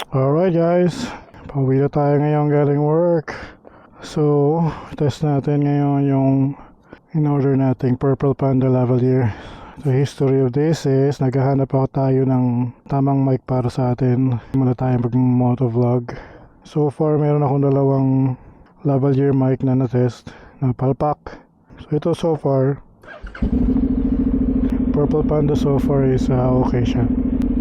Alright guys, pauwi na tayo ngayon galing work. So, test natin ngayon yung in-order nating Purple Panda lavalier. The history of this is naghahanap ako tayo ng tamang mic para sa atin. Muna tayo mag-motovlog. So far, meron akong dalawang lavalier mic na na-test na palpak. So ito so far, Purple Panda so far is okay siya.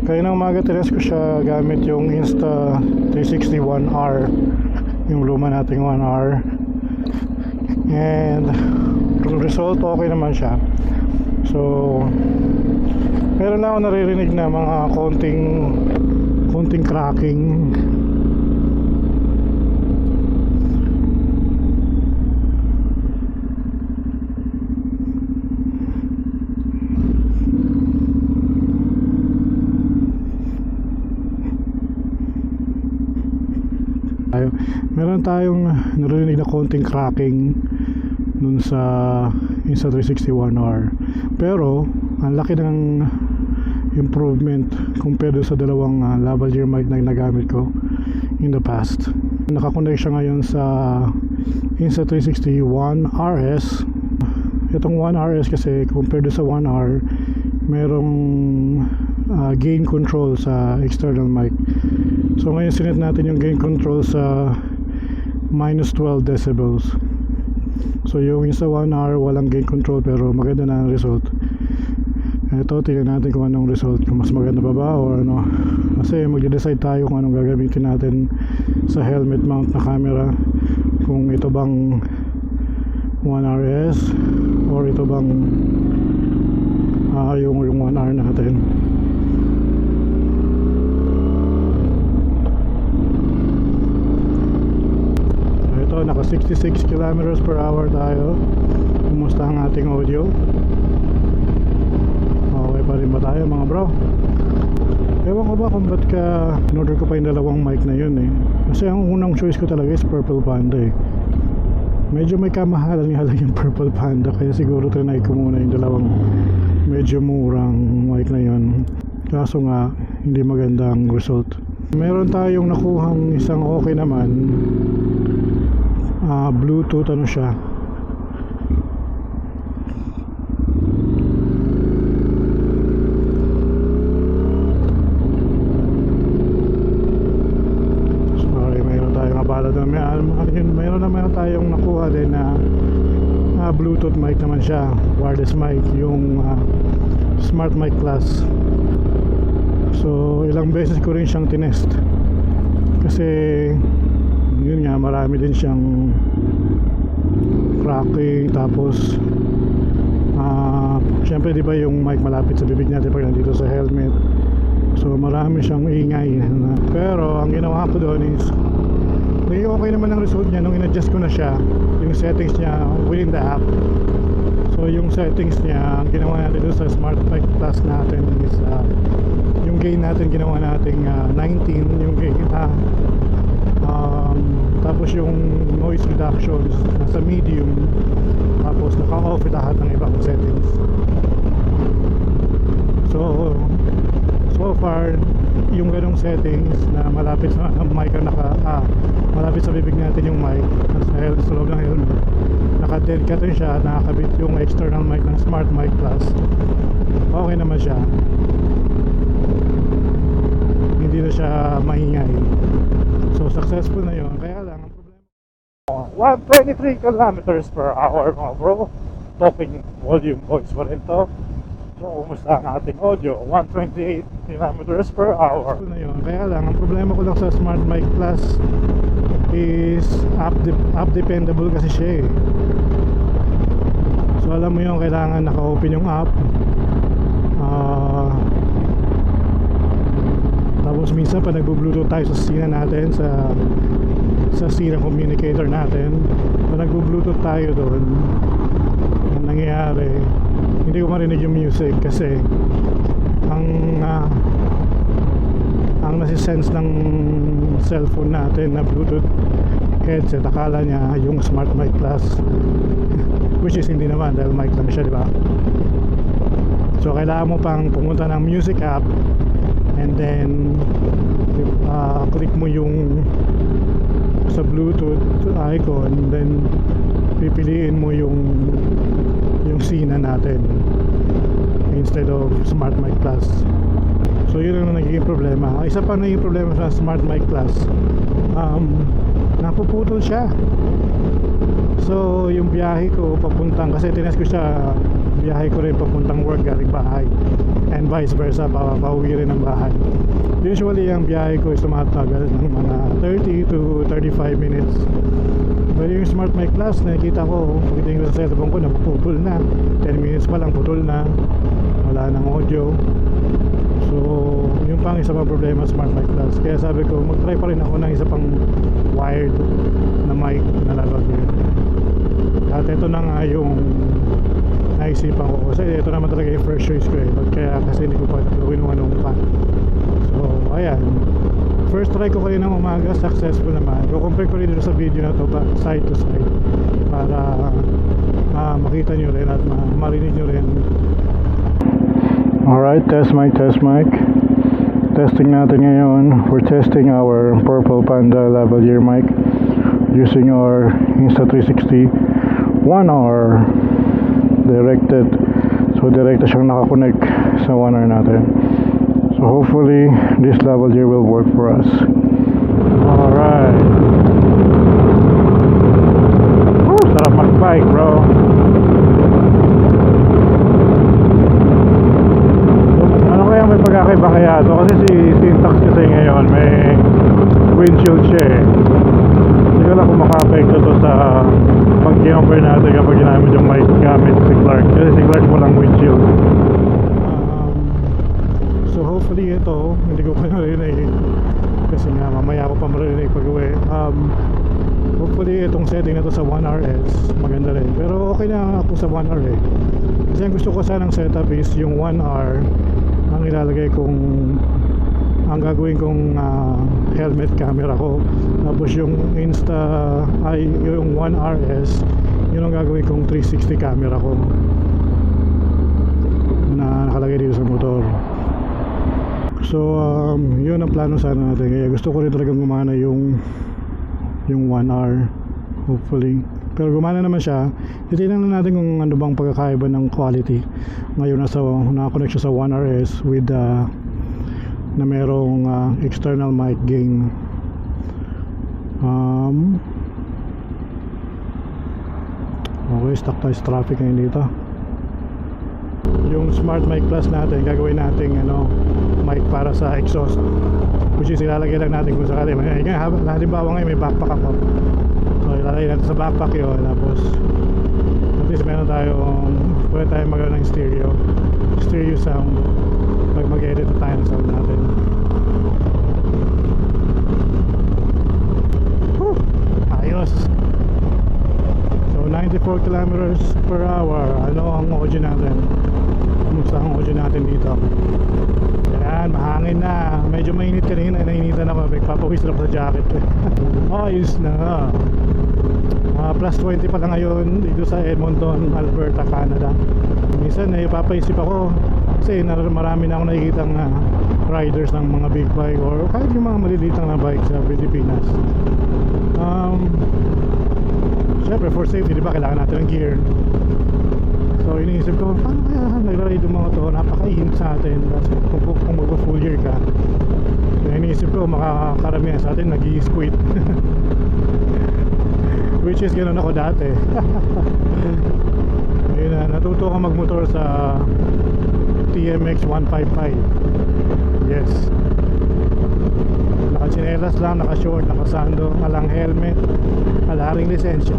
Kaya ng umaga tinest ko siya gamit yung Insta360 1R, yung luma nating 1R, and result okay naman siya. So meron na ako naririnig na mga konting cracking. Meron tayong narinig na konting cracking nun sa Insta360 1R, pero ang laki ng improvement compared sa dalawang lavalier mic na nagamit ko in the past. Nakakonect siya ngayon sa Insta360 1RS. Itong 1RS kasi compared sa 1R, merong gain control sa external mic. So ngayon sinet natin yung gain control sa -12 decibels. So yung Insta1R walang gain control pero maganda na ang result. Ito, tingnan natin kung anong result, kung mas maganda pa ba o ano. Kasi magde-decide tayo kung anong gagamitin natin sa helmet mount na camera, kung ito bang 1RS or ito bang yung 1R natin. Naka 66 kilometers per hour tayo. Kumusta ang ating audio? Okay pa rin ba tayo mga bro? Ewan ko ba kung ba't in-order ko pa yung dalawang mic na yun eh. Kasi ang unang choice ko talaga is Purple Panda eh. Medyo may kamahalan nga lang yung Purple Panda, kaya siguro trinay ko muna yung dalawang medyo murang mic na yun. Kaso nga hindi maganda ang result. Meron tayong nakuhang isang okay naman, Bluetooth ano siya, sorry, mayroon tayong abala doon. Mayroon naman tayong nakuha din na Bluetooth mic naman siya, wireless mic, yung Smart Mic Plus. So ilang beses ko rin siyang tinest kasi yun nga, marami din siyang cracking. Tapos syempre di ba yung mic malapit sa bibig natin pag nandito sa helmet, so marami siyang ingay. Pero ang ginawa ko doon is naging okay naman ang result niya nung in-adjust ko na siya, yung settings niya within the app. So yung settings niya, ang ginawa natin doon sa Smart Mic Plus natin is yung gain natin ginawa natin 19 yung gain, tapos yung noise reduction nasa medium, tapos naka-off lahat ng ibang settings. So far yung ganong settings na malapit sa mic, malapit sa bibig natin yung mic sa loob ng helmet, naka-dead cut rin siya, nakakabit yung external mic ng Smart Mic Plus, okay naman siya, hindi na siya maingay. So successful na yun. Kaya lang ang problema, 123 kilometers per hour mga bro. Talking volume voice pa rin to. So kumusta ang ating audio? 128 kilometers per hour na yun. Kaya lang ang problema ko lang sa Smart Mic Plus is app dependable kasi siya eh. So alam mo yun, kailangan naka-open yung app. Tapos minsan pa nagbo-bluetooth tayo sa sina natin, sa sina communicator natin, pa nagbo-bluetooth tayo doon, ang nangyayari hindi ko marinig yung music kasi ang nasisense ng cellphone natin na bluetooth headset, akala niya yung Smart Mic Plus which is hindi naman, dahil mic lang siya, diba? So kailangan mo pang pumunta ng music app and then click mo yung sa Bluetooth icon, then pipiliin mo yung Sina natin instead of Smart Mic Plus. So yun ang nagiging problema. Isa pa nagiging problema sa Smart Mic Plus, napuputol siya. So yung biyahe ko papuntang, kasi tinas ko siya, biyahe ko rin papuntang work galing bahay, and vice versa, pauwi rin ng bahay. Usually ang biyahe ko is tumatagal ng mga 30 to 35 minutes. But yung Smart Mic Plus, nakikita ko, pagdating ko sa cellphone ko, napuputol na. 10 minutes pa lang, putol na, wala nang audio. So yung pang isa pang problema sa Smart Mic Plus. Kaya sabi ko, mag-try pa rin ako ng isa pang wired na mic na lalagyan. At ito na nga yung naisipan ko, kasi ito naman talaga yung first choice ko eh. Kaya kasi hindi ko pa kinuha nung pa. So ayan, first try ko kanina umaga, successful naman. Kukompare ko rin dito sa video na to, side to side, para makita nyo rin at marinig nyo rin. Alright, test mic. Testing natin ngayon. We're testing our Purple Panda lavalier mic using our Insta360 1R directed. So direkta siyang nakakonect sa 1R natin. So hopefully this lavalier will work for us. Alright. Sarap mag-bike, bro. May pagkakaiba kaya ito, kasi si Syntax kasi ngayon may windshield siya eh. Hindi ko lang kung maka-apekto to sa pag-compare natin kapag ginamit yung mic gamit si Clark, kasi si Clark walang windshield. So hopefully ito, hindi ko pa narinig kasi nga mamaya ako pa marinig pag-uwi. Hopefully itong setting na to sa 1RS maganda rin, pero okay na ako sa 1R eh. Kasi ang gusto ko sanang setup is yung 1R ang ilalagay kong, ang gagawin kong helmet camera ko, tapos yung yung 1RS yun ang gagawin kong 360 camera ko na nakalagay dito sa motor. So yun ang plano sana natin, kaya gusto ko rin talagang gumana yung 1R hopefully. Pero gumana naman siya. Titignan na natin kung ano bang pagkakaiba ng quality ngayon naka-connect siya sa 1RS with na merong external mic gain. Okay, stuck tayo sa traffic ngayon dito. Yung Smart Mic Plus natin, gagawin natin mic para sa exhaust, which is ilalagay lang natin kung sakali. Halimbawa ngayon may backpack ako, so ilalagay natin sa backpack yun, tapos at least meron pwede tayong magawin ng stereo sound pag mag-edit tayo ng sound natin. Ayos. So 94 kilometers per hour. Ano ang audio natin? Kumusta ang audio natin dito? Yan, mahangin na. Medyo mainit kanina, nainitan ako. Nagpapawis na ako sa jacket. Ayos na. Plus 20 pa lang ngayon dito sa Edmonton, Alberta, Canada. Minsan papaisip ako kasi marami na ako nakikitang riders ng mga big bike or kahit yung mga maliliit na bike sa Pilipinas. Siyempre for safety, di ba, kailangan natin ng gear. So iniisip ko, paano kaya nag-ride yung mga to? Napaka-init sa atin kasi kung mag-full gear ka. So iniisip ko, makakaramihan sa atin nag-i-squid. Which is ganoon ako dati. Ayun na, natuto ko magmotor sa TMX 155. Yes. Naka-chinelas lang, naka-short, naka-sando, walang helmet, wala ring lisensya.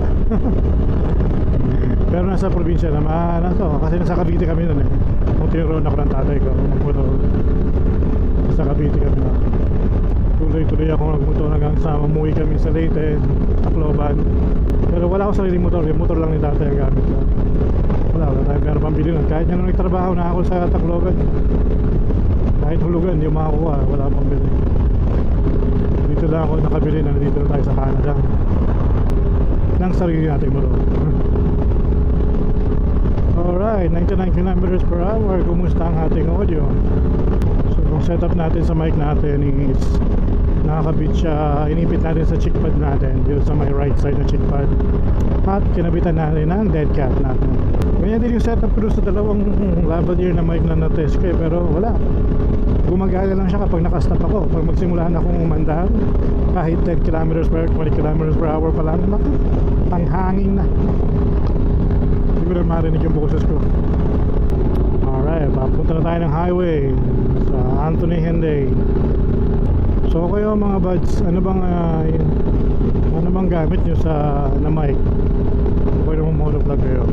Pero nasa probinsya naman kasi nasa Cavite kami nun eh. Kung tinuruan ako ng tatay ko magmotor, nasa Cavite kami na. Tuloy-tuloy ako nagmotor hanggang sa umuwi kami sa Leyte, Tacloban. Pero wala akong sariling motor, yung motor lang ni tatay ang gamit ko. Wala tayong pera pambili nun. Kahit nung nagtrabaho na ako sa Tacloban, kahit hulugan yung makakuha, wala akong pambili. Dito lang ako nakabili na dito tayo sa Canada ng sarili nating motor. Alright, 99 kilometers per hour. Kumusta ang ating audio? So kung setup natin sa mic natin is nakakabit siya, inipit natin sa chick pad natin dito sa may right side na chick pad, at kinabitan natin ang dead cat natin. Ganyan din yung setup ko sa dalawang lavalier na mic na na-test ko pero wala, gumagana lang siya kapag nakastop ako. Pag magsimula na akong umandar kahit 10 km per 20 km per hour pa lang, naku, ang hangin na, hindi ko na marinig yung boses ko. Alright, papunta na tayo ng highway sa Anthony Henday. So kayo mga buds, ano bang gamit nyo sa na mic? Okay naman motovlog kayo.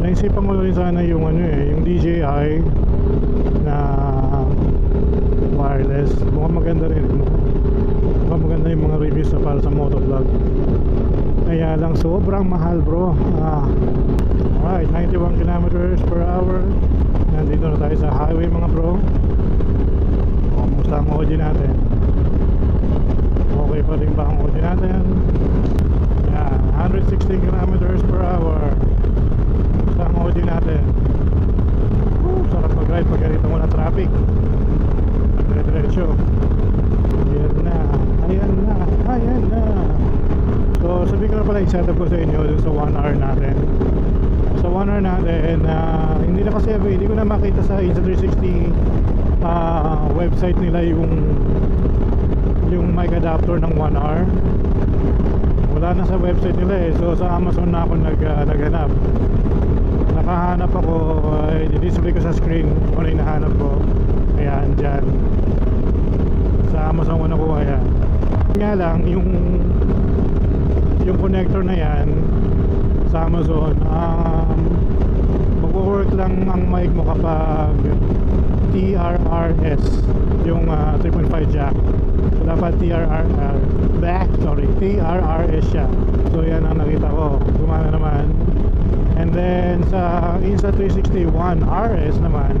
Naisipan ko rin sana yung yung DJI na wireless. Mukhang maganda rin. Mukhang maganda yung mga reviews na para sa motovlog. Kaya lang sobrang mahal bro. Alright, 91 kilometers per hour. Nandito na tayo sa highway mga bro. Kumusta ang audio natin? Okay pa rin ba ang audio natin? Yan, 116 kilometers per hour. Kumusta ang audio natin? Sarap mag-ride pag ganito muna traffic. Dire-diretso. Ayan na. Ayan na. Ayan na. So sabi ko na pala yung setup ko sa inyo dun sa 1 hour natin. Sa 1 hour natin, hindi na kasi hindi ko na makita sa Insta360 website nila yung mic adapter ng 1 hour. Wala na sa website nila eh. So sa Amazon na ako naghanap. Nakahanap ako, i-display ko sa screen kung ano yung nahanap ko. Ayan, dyan sa Amazon ko nakuha yan. Nga lang, yung connector na yan sa Amazon, mag-work lang ang mic mo kapag TRRS, yung 3.5 jack. So dapat TRRS siya. So yan ang nakita ko, gumana naman. And then sa Insta360 One RS naman,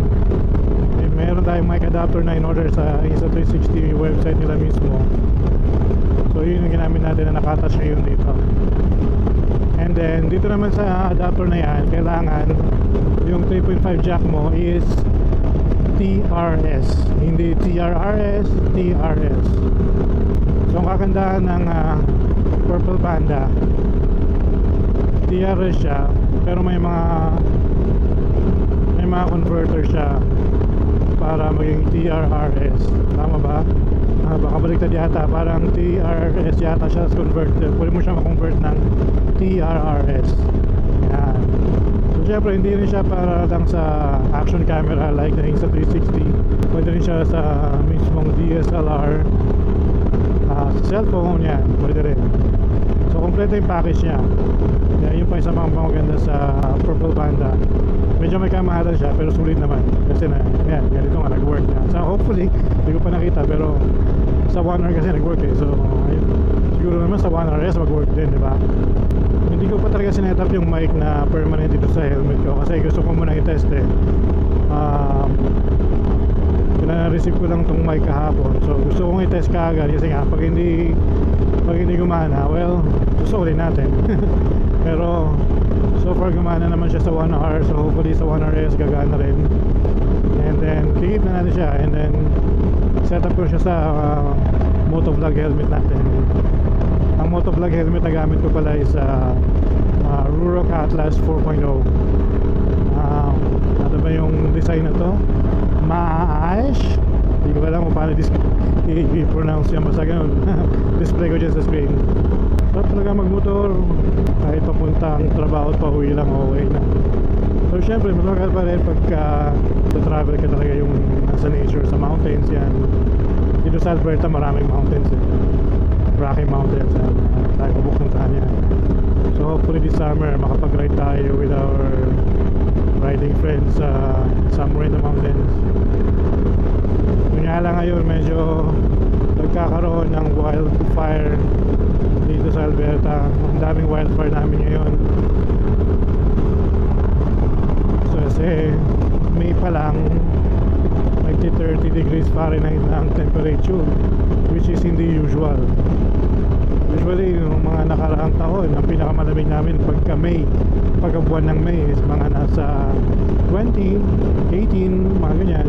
meron tayong mic adapter na in order sa Insta360 website nila mismo. So yun yung ginamit natin na nakatouch ngayon dito. And then dito naman sa adapter na yan, kailangan yung 3.5 jack mo is TRS, hindi TRRS, TRS. So ang kagandahan ng Purple Panda, TRS siya, pero may mga converter siya para maging TRRS. Tama ba? Baka baliktad yata, parang TRS yata siya converter. Pwede mo siya ma-convert ng TRRS. Yan. So syempre hindi rin siya para lang sa action camera like the Insta360. Pwede rin siya sa mismong DSLR, sa cellphone, yan, pwede rin. So kompleto yung package niya. Yan, yun pa isa mga maganda sa Purple Panda. Medyo may kamahalan siya pero sulit naman. Kasi na, yan, ganito nga nag-work na. So hopefully, hindi ko pa nakita pero sa 1 hour kasi nag-work eh. So ayun, siguro naman sa 1 hour yes mag-work din, di ba? Hindi ko pa talaga sinetup yung mic na permanent dito sa helmet ko kasi gusto ko muna i-test eh. Pina-receive ko lang tong mic kahapon. So gusto kong i-test kaagad kasi nga pag hindi gumana, well, susulin natin. Pero so far gumana naman siya sa 1 hour. So hopefully sa 1 hour yes gagana rin. And then kikip na natin siya. And then set up ko siya sa motovlog helmet natin. Ang motovlog helmet na gamit ko pala is Ruroc Atlas 4.0. Ano ba yung design na to? Maash? Hindi ko alam kung paano i-pronounce yan, basta ganun. Display ko dyan sa screen. Sarap talaga magmotor kahit papuntang trabaho at pauwi lang, okay na. So syempre mabagal pa rin pagka travel ka talaga yung nasa nature, sa mountains yan. Dito sa Alberta maraming mountains eh. Rocky Mountains, tayo pupuntahan yan. So hopefully this summer makapag-ride tayo with our riding friends somewhere in the mountains. Yun nga lang ngayon medyo nagkakaroon ng wildfire dito sa Alberta. Ang daming wildfire namin ngayon. So kasi May pa lang 30 degrees Fahrenheit na ang temperature, which is hindi usual. Usually yung mga nakaraang taon ang pinakamalamig namin pagka buwan ng May is mga nasa 20, 18, mga ganyan.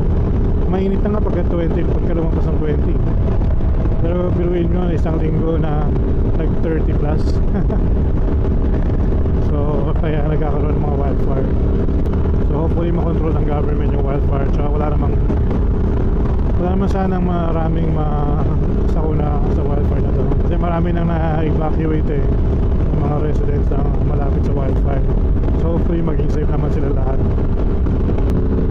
Mainit na nga pagka 20, pagka lumampas ng 20. isang linggo na nag 30 plus. So kaya nagkakaroon ng mga wildfire. So hopefully makontrol ng government yung wildfire. Tsaka wala naman sanang maraming sakuna sa wildfire na to, kasi marami nang na-evacuate ng mga residents na malapit sa wildfire. So hopefully maging safe naman sila lahat.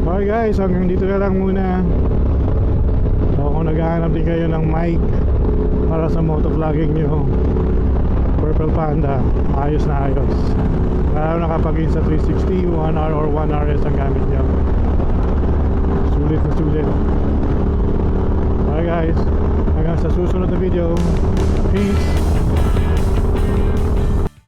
Okay guys, hanggang dito na lang muna. So kung naghahanap din kayo ng mic para sa motovlogging nyo, Purple Panda, ayos na ayos. Lalo na kapag sa 360, 1R or 1RS ang gamit nyo, sulit na sulit. Okay guys, hanggang sa susunod na video. Peace.